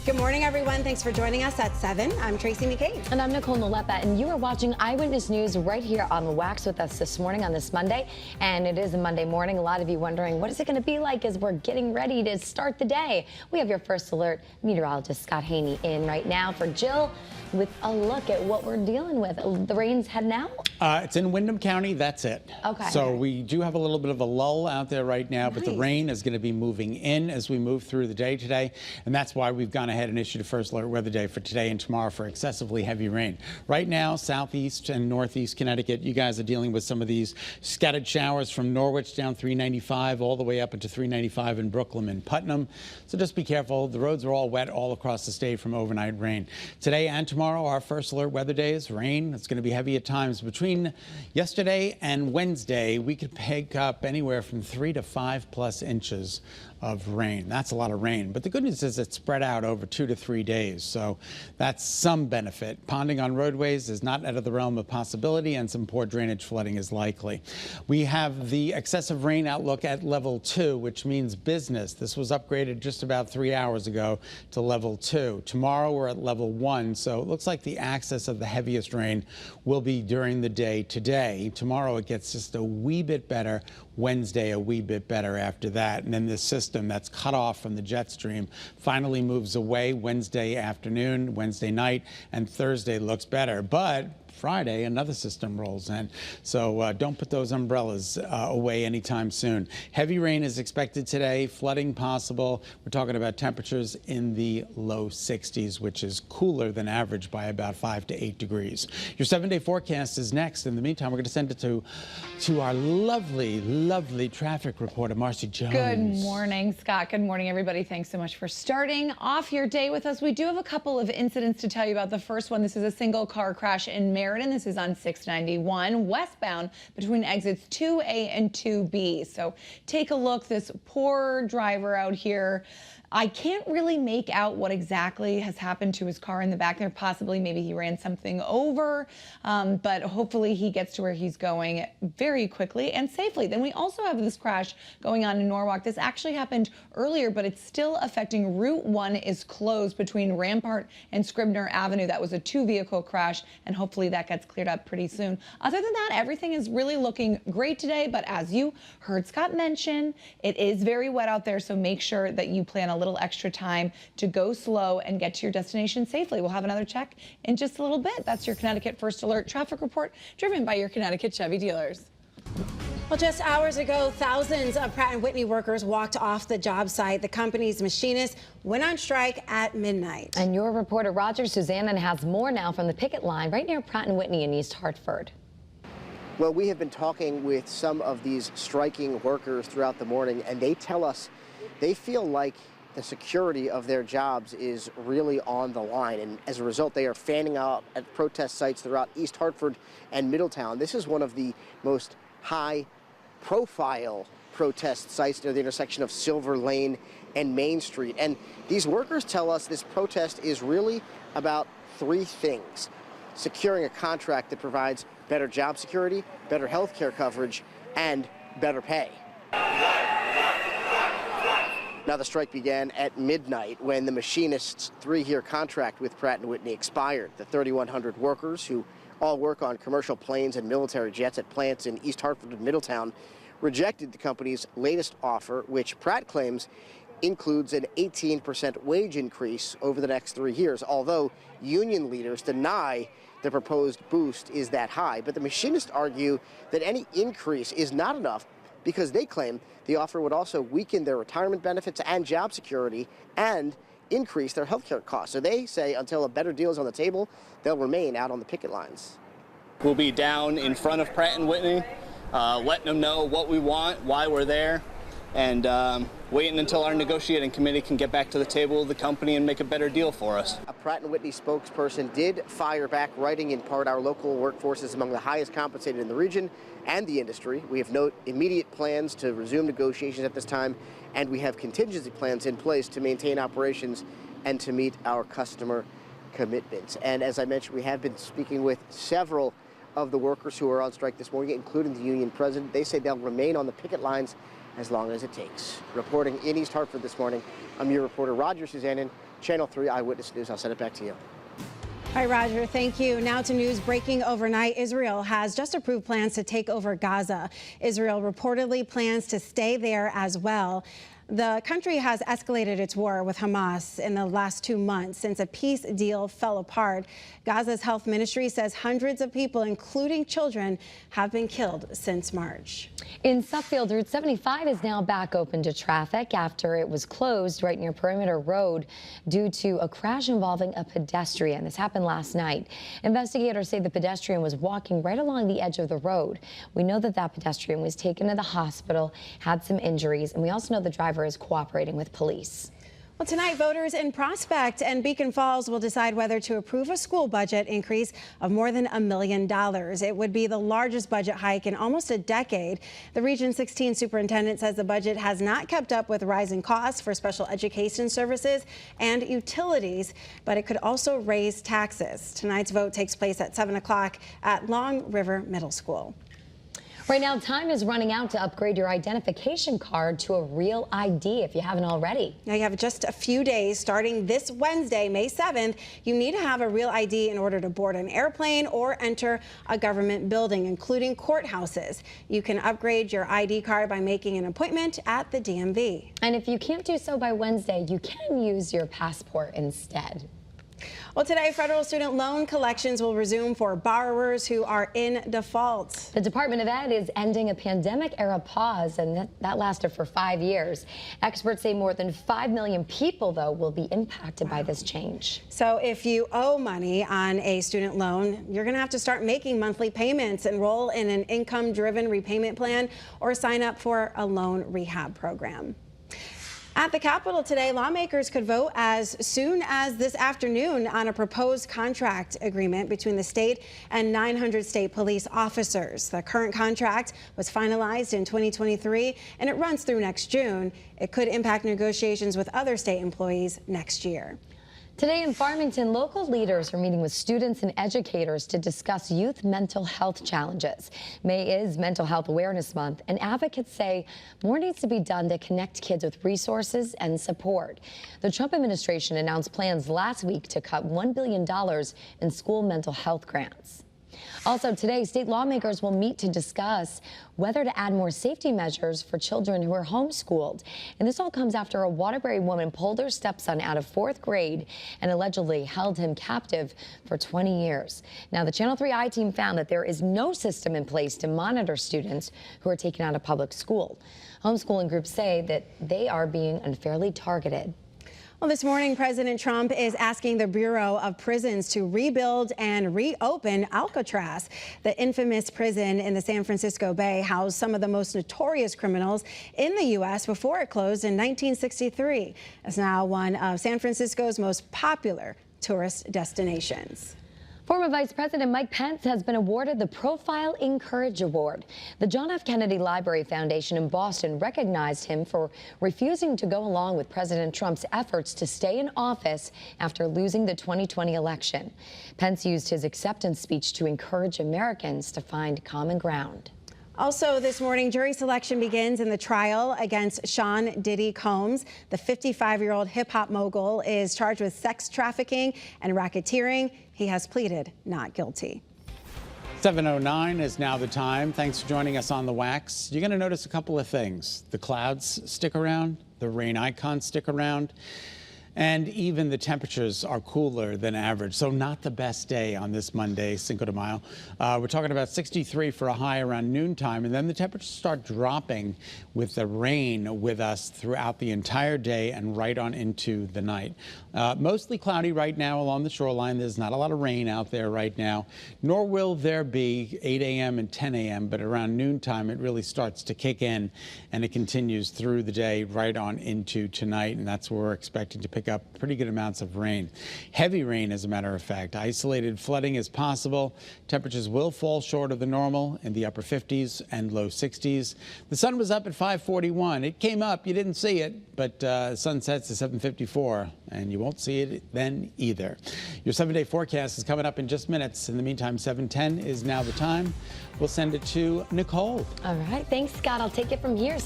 Good morning, everyone. Thanks for joining us at 7. I'm Tracey McCain. And I'm Nicole Nalepa, and you are watching Eyewitness News right here on the Wax with us this morning on this Monday. And it is a Monday morning. A lot of you wondering, what is it going to be like as we're getting ready to start the day? We have your first alert meteorologist, Scot Haney, in right now for Jill with a look at what we're dealing with. The rain's heading out? It's in Windham County. That's it. Okay. So we do have a little bit of a lull out there right now, but the Nice. rain is going to be moving in as we move through the day today. And that's why we've gone ahead and issued a first alert weather day for today and tomorrow for excessively heavy rain. Right now, southeast and northeast Connecticut, you guys are dealing with some of these scattered showers from Norwich down 395 all the way up into 395 in Brooklyn and Putnam. So just be careful. The roads are all wet all across the state from overnight rain. Today and tomorrow, our first alert weather days, rain. It's going to be heavy at times. Between yesterday and Wednesday, we could pick up anywhere from 3 to 5+ inches of rain. That's a lot of rain. But the good news is it's spread out over 2 to 3 days. So that's some benefit. Ponding on roadways is not out of the realm of possibility, and some poor drainage flooding is likely. We have the excessive rain outlook at level 2, which means business. This was upgraded just about 3 hours ago to level 2. Tomorrow we're at level 1. So it looks like the access of the heaviest rain will be during the day today. Tomorrow it gets just a wee bit better. Wednesday a wee bit better after that. And then this system that's cut off from the jet stream finally moves away Wednesday afternoon, Wednesday night, and Thursday looks better. But Friday, another system rolls in. So don't put those umbrellas away anytime soon. Heavy rain is expected today, flooding possible. We're talking about temperatures in the low 60s, which is cooler than average by about 5 to 8 degrees. Your 7-day forecast is next. In the meantime, we're going to send it to our lovely traffic reporter, Marcy Jones. Good morning, Scott. Good morning, everybody. Thanks so much for starting off your day with us. We do have a couple of incidents to tell you about. The first one, this is a single car crash in Meriden. This is on 691 westbound between exits 2A and 2B. So take a look. This poor driver out here, I can't really make out what exactly has happened to his car in the back there. Possibly maybe he ran something over, but hopefully he gets to where he's going very quickly and safely. Then we also have this crash going on in Norwalk. This actually happened earlier, but it's still affecting Route 1 is closed between Rampart and Scribner Avenue. That was a 2-vehicle crash, and hopefully that gets cleared up pretty soon. Other than that, everything is really looking great today, but as you heard Scott mention, it is very wet out there, so make sure that you plan a little extra time to go slow and get to your destination safely. We'll have another check in just a little bit. That's your Connecticut First Alert traffic report, driven by your Connecticut Chevy dealers. Well, just hours ago, thousands of Pratt Whitney workers walked off the job site. The company's machinists went on strike at midnight. And your reporter, Roger Susanna, has more now from the picket line right near Pratt Whitney in East Hartford. Well, we have been talking with some of these striking workers throughout the morning, and they tell us they feel like the security of their jobs is really on the line, and as a result they are fanning out at protest sites throughout East Hartford and Middletown. This is one of the most high profile protest sites near the intersection of Silver Lane and Main Street, and these workers tell us this protest is really about 3 things: securing a contract that provides better job security, better health care coverage, and better pay. Now, the strike began at midnight when the machinists' 3-year contract with Pratt & Whitney expired. The 3,100 workers, who all work on commercial planes and military jets at plants in East Hartford and Middletown, rejected the company's latest offer, which Pratt claims includes an 18% wage increase over the next 3 years, although union leaders deny the proposed boost is that high. But the machinists argue that any increase is not enough because they claim the offer would also weaken their retirement benefits and job security and increase their health care costs. So they say until a better deal is on the table, they'll remain out on the picket lines. We'll be down in front of Pratt & Whitney, letting them know what we want, why we're there, and waiting until our negotiating committee can get back to the table of the company and make a better deal for us. A Pratt & Whitney spokesperson did fire back, writing in part, our local workforce is among the highest compensated in the region and the industry. We have no immediate plans to resume negotiations at this time, and we have contingency plans in place to maintain operations and to meet our customer commitments. And as I mentioned, we have been speaking with several of the workers who are on strike this morning, including the union president. They say they'll remain on the picket lines as long as it takes. Reporting in East Hartford this morning, I'm your reporter, Roger Susannon, Channel 3 Eyewitness News, I'll send it back to you. All right, Roger, thank you. Now to news breaking overnight. Israel has just approved plans to take over Gaza. Israel reportedly plans to stay there as well. The country has escalated its war with Hamas in the last 2 months since a peace deal fell apart. Gaza's health ministry says hundreds of people, including children, have been killed since March. In Suffield, Route 75 is now back open to traffic after it was closed right near Perimeter Road due to a crash involving a pedestrian. This happened last night. Investigators say the pedestrian was walking right along the edge of the road. We know that that pedestrian was taken to the hospital, had some injuries, and we also know the driver is cooperating with police. Well, tonight, voters in Prospect and Beacon Falls will decide whether to approve a school budget increase of more than $1 million. It would be the largest budget hike in almost a decade. The Region 16 superintendent says the budget has not kept up with rising costs for special education services and utilities, but it could also raise taxes. Tonight's vote takes place at 7 o'clock at Long River Middle School. Right now, time is running out to upgrade your identification card to a real ID if you haven't already. Now you have just a few days starting this Wednesday, May 7th. You need to have a real ID in order to board an airplane or enter a government building, including courthouses. You can upgrade your ID card by making an appointment at the DMV. And if you can't do so by Wednesday, you can use your passport instead. Well, today, federal student loan collections will resume for borrowers who are in default. The Department of Ed is ending a pandemic-era pause, and that lasted for 5 years. Experts say more than 5 million people, though, will be impacted by this change. So if you owe money on a student loan, you're going to have to start making monthly payments, enroll in an income-driven repayment plan, or sign up for a loan rehab program. At the Capitol today, lawmakers could vote as soon as this afternoon on a proposed contract agreement between the state and 900 state police officers. The current contract was finalized in 2023, and it runs through next June. It could impact negotiations with other state employees next year. Today in Farmington, local leaders are meeting with students and educators to discuss youth mental health challenges. May is Mental Health Awareness Month, and advocates say more needs to be done to connect kids with resources and support. The Trump administration announced plans last week to cut $1 billion in school mental health grants. Also today, state lawmakers will meet to discuss whether to add more safety measures for children who are homeschooled. And this all comes after a Waterbury woman pulled her stepson out of 4th grade and allegedly held him captive for 20 years. Now, the Channel 3 I-team found that there is no system in place to monitor students who are taken out of public school. Homeschooling groups say that they are being unfairly targeted. Well, this morning, President Trump is asking the Bureau of Prisons to rebuild and reopen Alcatraz. The infamous prison in the San Francisco Bay housed some of the most notorious criminals in the U.S. before it closed in 1963. It's now one of San Francisco's most popular tourist destinations. Former Vice President Mike Pence has been awarded the Profile in Courage Award. The John F. Kennedy Library Foundation in Boston recognized him for refusing to go along with President Trump's efforts to stay in office after losing the 2020 election. Pence used his acceptance speech to encourage Americans to find common ground. Also this morning, jury selection begins in the trial against Sean Diddy Combs. The 55-year-old hip-hop mogul is charged with sex trafficking and racketeering. He has pleaded not guilty. 7:09 is now the time. Thanks for joining us on The Wax. You're going to notice a couple of things. The clouds stick around, the rain icons stick around, and even the temperatures are cooler than average. So not the best day on this Monday, Cinco de Mayo. We're talking about 63 for a high around noontime, and then the temperatures start dropping with the rain with us throughout the entire day and right on into the night. Mostly cloudy right now along the shoreline. There's not a lot of rain out there right now, nor will there be 8 a.m. and 10 a.m., but around noontime it really starts to kick in, and it continues through the day right on into tonight, and that's where we're expecting to pick up pretty good amounts of rain. Heavy rain, as a matter of fact. Isolated flooding is possible. Temperatures will fall short of the normal in the upper 50s and low 60s. The sun was up at 5:41. It came up. You didn't see it, but sun sets at 7:54, and you won't see it then either. Your 7-day forecast is coming up in just minutes. In the meantime, 7:10 is now the time. We'll send it to Nicole. All right. Thanks, Scott. I'll take it from here.